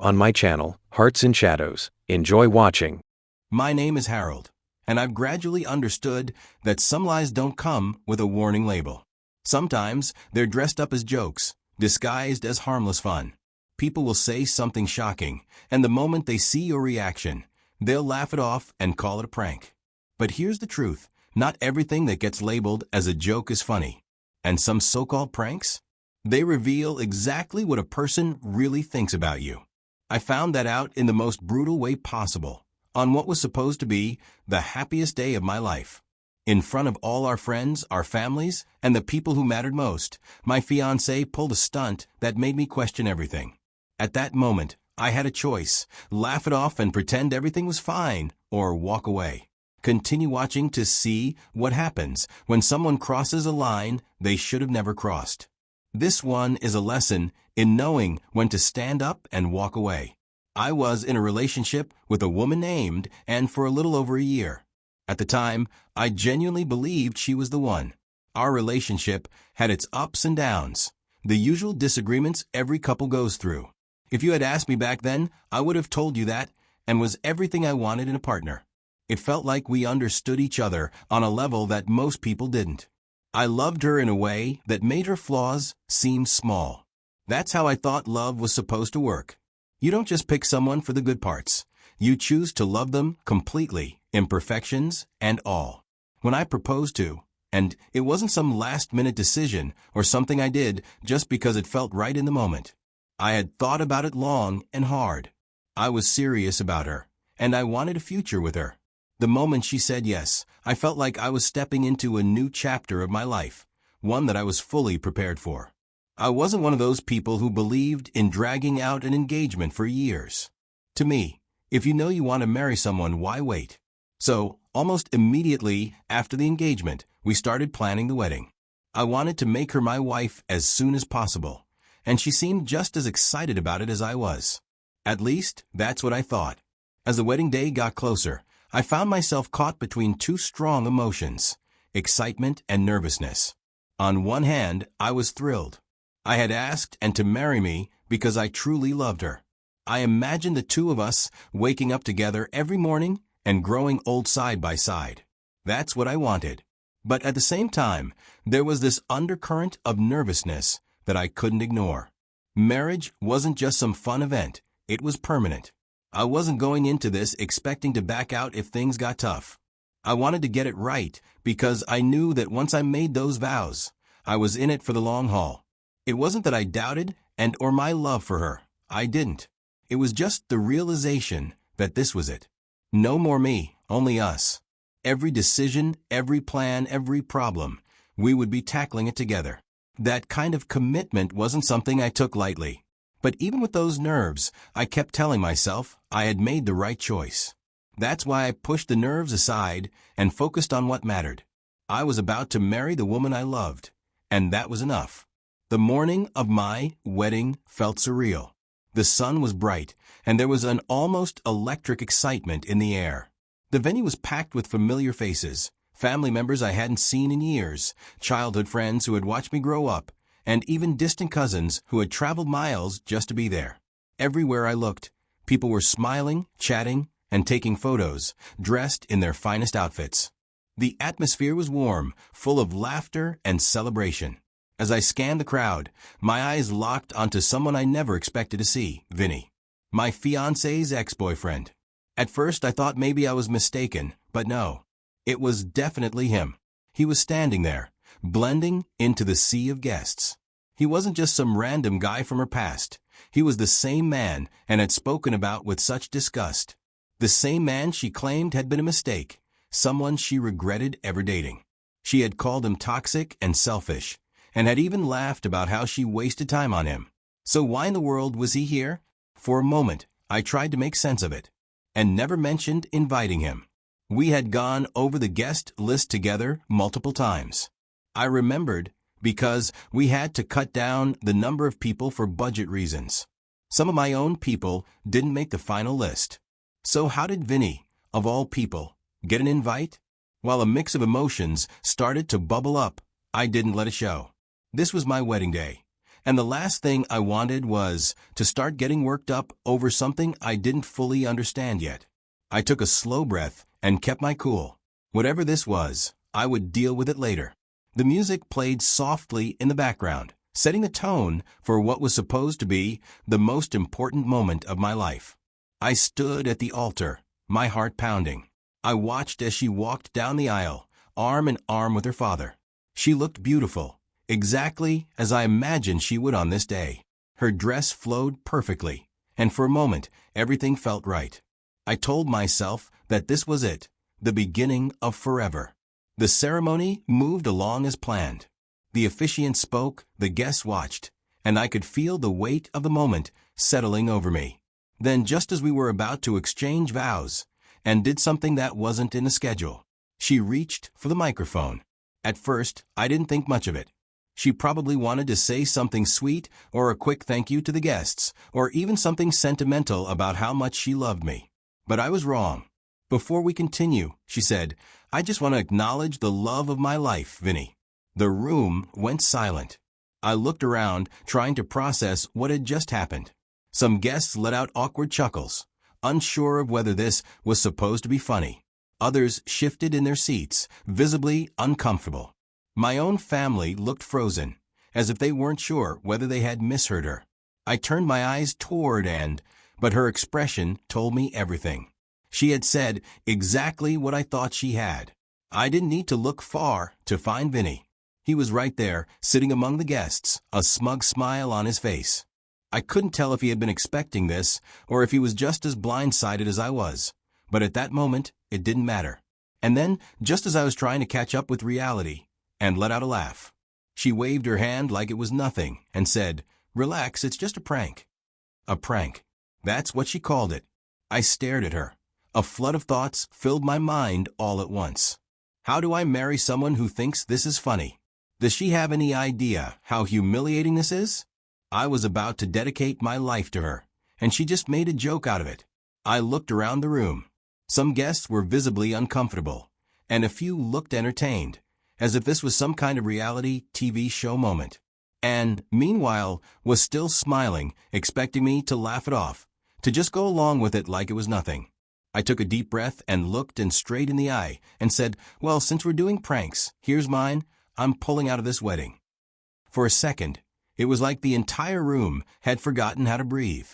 On my channel, Hearts and Shadows. Enjoy watching. My name is Harold, and I've gradually understood that some lies don't come with a warning label. Sometimes they're dressed up as jokes, disguised as harmless fun. People will say something shocking, and the moment they see your reaction, they'll laugh it off and call it a prank. But here's the truth. Not everything that gets labeled as a joke is funny. And some so-called pranks? They reveal exactly what a person really thinks about you. I found that out in the most brutal way possible, on what was supposed to be the happiest day of my life. In front of all our friends, our families, and the people who mattered most, my fiancé pulled a stunt that made me question everything. At that moment, I had a choice: laugh it off and pretend everything was fine, or walk away. Continue watching to see what happens when someone crosses a line they should have never crossed. This one is a lesson in knowing when to stand up and walk away. I was in a relationship with a woman named Anne for a little over a year. At the time, I genuinely believed she was the one. Our relationship had its ups and downs, the usual disagreements every couple goes through. If you had asked me back then, I would have told you that and was everything I wanted in a partner. It felt like we understood each other on a level that most people didn't. I loved her in a way that made her flaws seem small. That's how I thought love was supposed to work. You don't just pick someone for the good parts. You choose to love them completely, imperfections and all. When I proposed to, and it wasn't some last-minute decision or something I did just because it felt right in the moment. I had thought about it long and hard. I was serious about her, and I wanted a future with her. The moment she said yes, I felt like I was stepping into a new chapter of my life, one that I was fully prepared for. I wasn't one of those people who believed in dragging out an engagement for years. To me, if you know you want to marry someone, why wait? So, almost immediately after the engagement, we started planning the wedding. I wanted to make her my wife as soon as possible, and she seemed just as excited about it as I was. At least, that's what I thought. As the wedding day got closer, I found myself caught between two strong emotions: excitement and nervousness. On one hand, I was thrilled. I had asked Anne to marry me because I truly loved her. I imagined the two of us waking up together every morning and growing old side by side. That's what I wanted. But at the same time, there was this undercurrent of nervousness that I couldn't ignore. Marriage wasn't just some fun event, it was permanent. I wasn't going into this expecting to back out if things got tough. I wanted to get it right because I knew that once I made those vows, I was in it for the long haul. It wasn't that I doubted Anne or my love for her. I didn't. It was just the realization that this was it. No more me, only us. Every decision, every plan, every problem, we would be tackling it together. That kind of commitment wasn't something I took lightly. But even with those nerves, I kept telling myself I had made the right choice. That's why I pushed the nerves aside and focused on what mattered. I was about to marry the woman I loved, and that was enough. The morning of my wedding felt surreal. The sun was bright, and there was an almost electric excitement in the air. The venue was packed with familiar faces, family members I hadn't seen in years, childhood friends who had watched me grow up, and even distant cousins who had traveled miles just to be there. Everywhere I looked, people were smiling, chatting, and taking photos, dressed in their finest outfits. The atmosphere was warm, full of laughter and celebration. As I scanned the crowd, my eyes locked onto someone I never expected to see: Vinny, my fiancé's ex-boyfriend. At first I thought maybe I was mistaken, but no. It was definitely him. He was standing there, blending into the sea of guests. He wasn't just some random guy from her past. He was the same man Anne had spoken about with such disgust. The same man she claimed had been a mistake, someone she regretted ever dating. She had called him toxic and selfish, and had even laughed about how she wasted time on him. So why in the world was he here? For a moment, I tried to make sense of it, and never mentioned inviting him. We had gone over the guest list together multiple times. I remembered because we had to cut down the number of people for budget reasons. Some of my own people didn't make the final list. So how did Vinny, of all people, get an invite? While a mix of emotions started to bubble up, I didn't let it show. This was my wedding day, And the last thing I wanted was to start getting worked up over something I didn't fully understand yet. I took a slow breath and kept my cool. Whatever this was, I would deal with it later. The music played softly in the background, setting the tone for what was supposed to be the most important moment of my life. I stood at the altar, my heart pounding. I watched as she walked down the aisle, arm in arm with her father. She looked beautiful, exactly as I imagined she would on this day. Her dress flowed perfectly, and for a moment, everything felt right. I told myself that this was it, the beginning of forever. The ceremony moved along as planned. The officiant spoke, the guests watched, and I could feel the weight of the moment settling over me. Then, just as we were about to exchange vows, and did something that wasn't in the schedule, she reached for the microphone. At first, I didn't think much of it. She probably wanted to say something sweet, or a quick thank you to the guests, or even something sentimental about how much she loved me. But I was wrong. Before we continue, she said, I just want to acknowledge the love of my life, Vinny. The room went silent. I looked around, trying to process what had just happened. Some guests let out awkward chuckles, unsure of whether this was supposed to be funny. Others shifted in their seats, visibly uncomfortable. My own family looked frozen, as if they weren't sure whether they had misheard her. I turned my eyes toward Anne, but her expression told me everything. She had said exactly what I thought she had. I didn't need to look far to find Vinny. He was right there, sitting among the guests, a smug smile on his face. I couldn't tell if he had been expecting this, or if he was just as blindsided as I was. But at that moment, it didn't matter. And then, just as I was trying to catch up with reality, Anne let out a laugh. She waved her hand like it was nothing, and said, Relax, it's just a prank. A prank. That's what she called it. I stared at her. A flood of thoughts filled my mind all at once. How do I marry someone who thinks this is funny? Does she have any idea how humiliating this is? I was about to dedicate my life to her, and she just made a joke out of it. I looked around the room. Some guests were visibly uncomfortable, and a few looked entertained, as if this was some kind of reality TV show moment. Anne, meanwhile, was still smiling, expecting me to laugh it off, to just go along with it like it was nothing. I took a deep breath and looked Anne straight in the eye and said, Well, since we're doing pranks, here's mine. I'm pulling out of this wedding. For a second, it was like the entire room had forgotten how to breathe.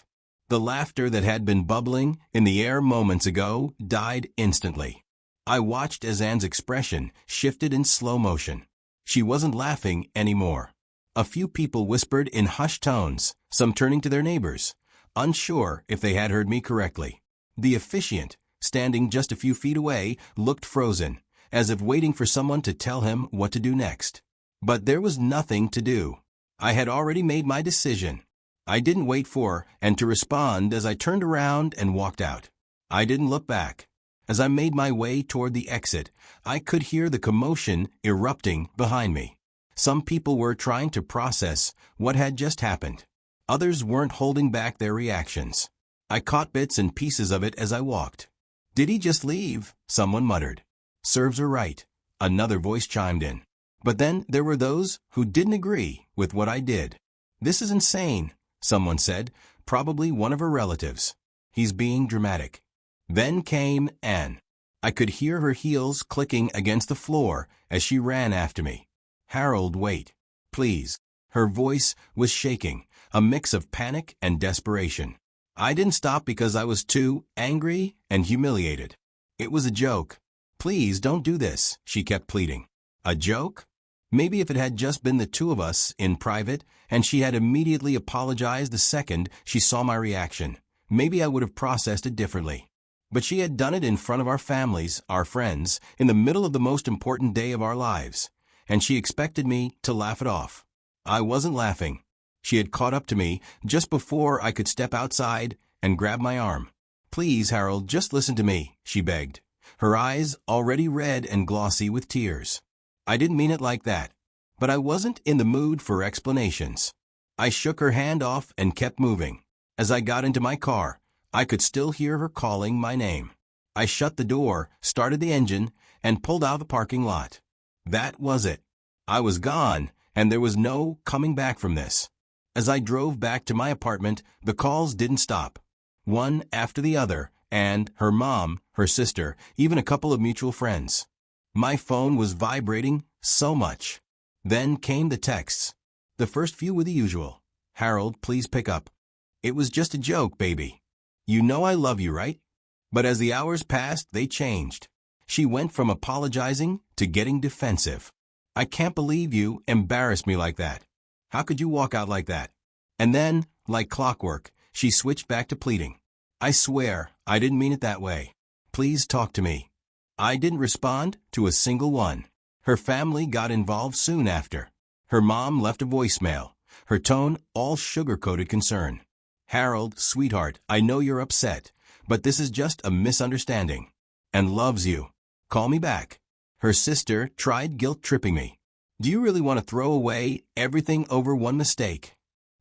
The laughter that had been bubbling in the air moments ago died instantly. I watched as Anne's expression shifted in slow motion. She wasn't laughing anymore. A few people whispered in hushed tones, some turning to their neighbors, unsure if they had heard me correctly. The officiant, standing just a few feet away, looked frozen, as if waiting for someone to tell him what to do next. But there was nothing to do. I had already made my decision. I didn't wait for Anne to respond as I turned around and walked out. I didn't look back. As I made my way toward the exit, I could hear the commotion erupting behind me. Some people were trying to process what had just happened. Others weren't holding back their reactions. I caught bits and pieces of it as I walked. Did he just leave? Someone muttered. Serves her right. Another voice chimed in. But then there were those who didn't agree with what I did. This is insane, someone said, probably one of her relatives. He's being dramatic. Then came Anne. I could hear her heels clicking against the floor as she ran after me. Harold, wait. Please. Her voice was shaking, a mix of panic and desperation. I didn't stop because I was too angry and humiliated. It was a joke. Please don't do this, she kept pleading. A joke? Maybe if it had just been the two of us in private and she had immediately apologized the second she saw my reaction, maybe I would have processed it differently. But she had done it in front of our families, our friends, in the middle of the most important day of our lives, and she expected me to laugh it off. I wasn't laughing. She had caught up to me just before I could step outside and grab my arm. Please, Harold, just listen to me, she begged, her eyes already red and glossy with tears. I didn't mean it like that, but I wasn't in the mood for explanations. I shook her hand off and kept moving. As I got into my car, I could still hear her calling my name. I shut the door, started the engine, and pulled out of the parking lot. That was it. I was gone, and there was no coming back from this. As I drove back to my apartment, the calls didn't stop. One after the other, and her mom, her sister, even a couple of mutual friends. My phone was vibrating so much. Then came the texts. The first few were the usual. "Harold, please pick up. It was just a joke, baby. You know I love you, right?" But as the hours passed, they changed. She went from apologizing to getting defensive. "I can't believe you embarrassed me like that. How could you walk out like that?" And then, like clockwork, she switched back to pleading. "I swear, I didn't mean it that way. Please talk to me." I didn't respond to a single one. Her family got involved soon after. Her mom left a voicemail, her tone all sugar-coated concern. "Harold, sweetheart, I know you're upset, but this is just a misunderstanding. And loves you. Call me back." Her sister tried guilt-tripping me. "Do you really want to throw away everything over one mistake?"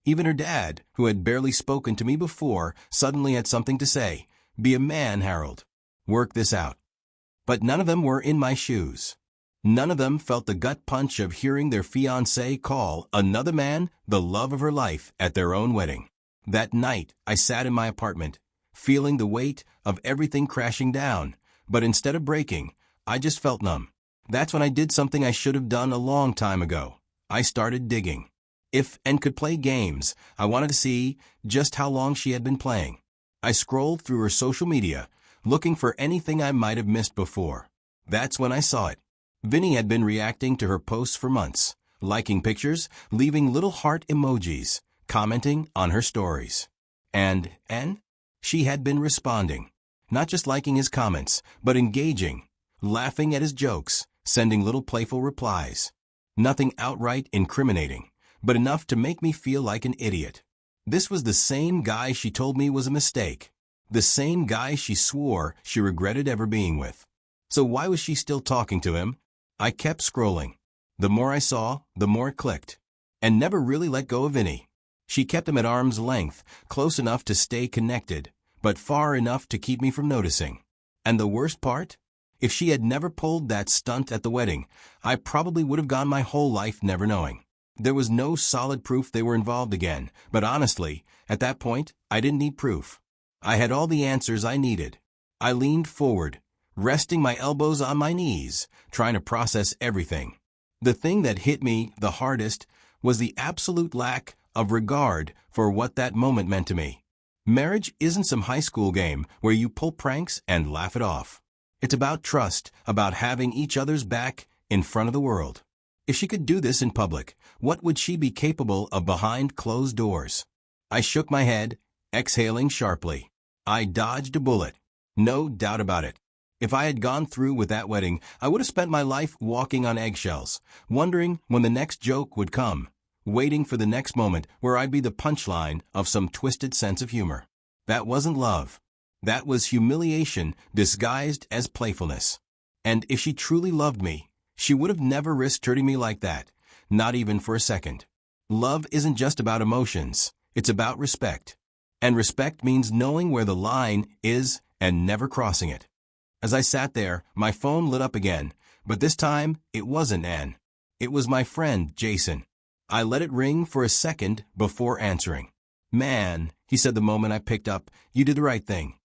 Even her dad, who had barely spoken to me before, suddenly had something to say. "Be a man, Harold. Work this out." But none of them were in my shoes. None of them felt the gut punch of hearing their fiancé call another man the love of her life at their own wedding. That night, I sat in my apartment, feeling the weight of everything crashing down, but instead of breaking, I just felt numb. That's when I did something I should have done a long time ago. I started digging. If and could play games, I wanted to see just how long she had been playing. I scrolled through her social media, looking for anything I might have missed before. That's when I saw it. Vinny had been reacting to her posts for months, liking pictures, leaving little heart emojis, commenting on her stories. And she had been responding. Not just liking his comments, but engaging, laughing at his jokes, sending little playful replies. Nothing outright incriminating, but enough to make me feel like an idiot. This was the same guy she told me was a mistake. The same guy she swore she regretted ever being with. So why was she still talking to him? I kept scrolling. The more I saw, the more it clicked. And never really let go of Vinny. She kept him at arm's length, close enough to stay connected, but far enough to keep me from noticing. And the worst part? If she had never pulled that stunt at the wedding, I probably would have gone my whole life never knowing. There was no solid proof they were involved again, but honestly, at that point, I didn't need proof. I had all the answers I needed. I leaned forward, resting my elbows on my knees, trying to process everything. The thing that hit me the hardest was the absolute lack of regard for what that moment meant to me. Marriage isn't some high school game where you pull pranks and laugh it off. It's about trust, about having each other's back in front of the world. If she could do this in public, what would she be capable of behind closed doors? I shook my head, exhaling sharply. I dodged a bullet. No doubt about it. If I had gone through with that wedding, I would have spent my life walking on eggshells, wondering when the next joke would come, waiting for the next moment where I'd be the punchline of some twisted sense of humor. That wasn't love. That was humiliation disguised as playfulness. And if she truly loved me, she would have never risked hurting me like that, not even for a second. Love isn't just about emotions, it's about respect. And respect means knowing where the line is and never crossing it. As I sat there, my phone lit up again, but this time it wasn't Anne. It was my friend, Jason. I let it ring for a second before answering. "Man," he said the moment I picked up, "you did the right thing."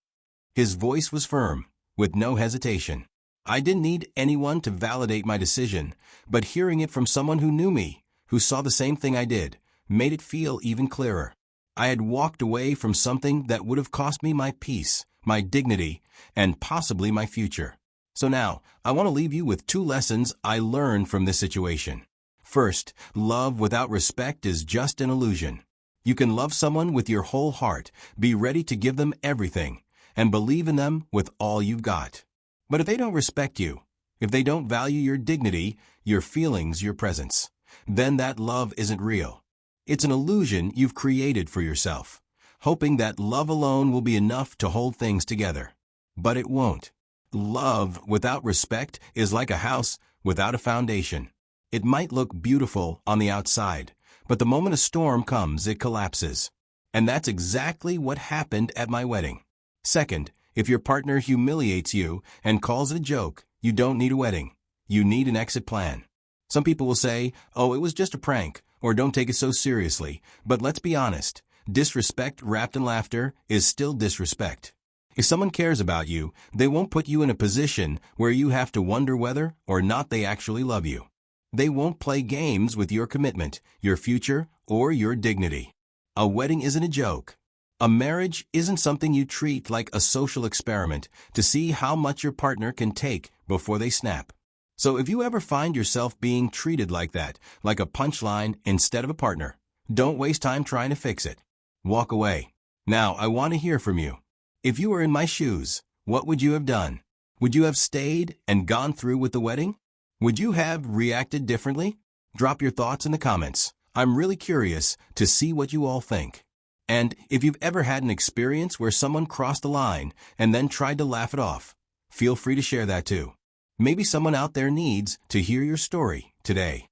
His voice was firm, with no hesitation. I didn't need anyone to validate my decision, but hearing it from someone who knew me, who saw the same thing I did, made it feel even clearer. I had walked away from something that would have cost me my peace, my dignity, and possibly my future. So now, I want to leave you with 2 lessons I learned from this situation. First, love without respect is just an illusion. You can love someone with your whole heart, be ready to give them everything, and believe in them with all you've got. But if they don't respect you, if they don't value your dignity, your feelings, your presence, then that love isn't real. It's an illusion you've created for yourself, hoping that love alone will be enough to hold things together. But it won't. Love without respect is like a house without a foundation. It might look beautiful on the outside, but the moment a storm comes, it collapses. And that's exactly what happened at my wedding. Second, if your partner humiliates you and calls it a joke, you don't need a wedding. You need an exit plan. Some people will say, "Oh, it was just a prank," or don't take it so seriously, but let's be honest, disrespect wrapped in laughter is still disrespect. If someone cares about you, they won't put you in a position where you have to wonder whether or not they actually love you. They won't play games with your commitment, your future, or your dignity. A wedding isn't a joke. A marriage isn't something you treat like a social experiment to see how much your partner can take before they snap. So if you ever find yourself being treated like that, like a punchline instead of a partner, don't waste time trying to fix it. Walk away. Now, I want to hear from you. If you were in my shoes, what would you have done? Would you have stayed and gone through with the wedding? Would you have reacted differently? Drop your thoughts in the comments. I'm really curious to see what you all think. And if you've ever had an experience where someone crossed the line and then tried to laugh it off, feel free to share that too. Maybe someone out there needs to hear your story today.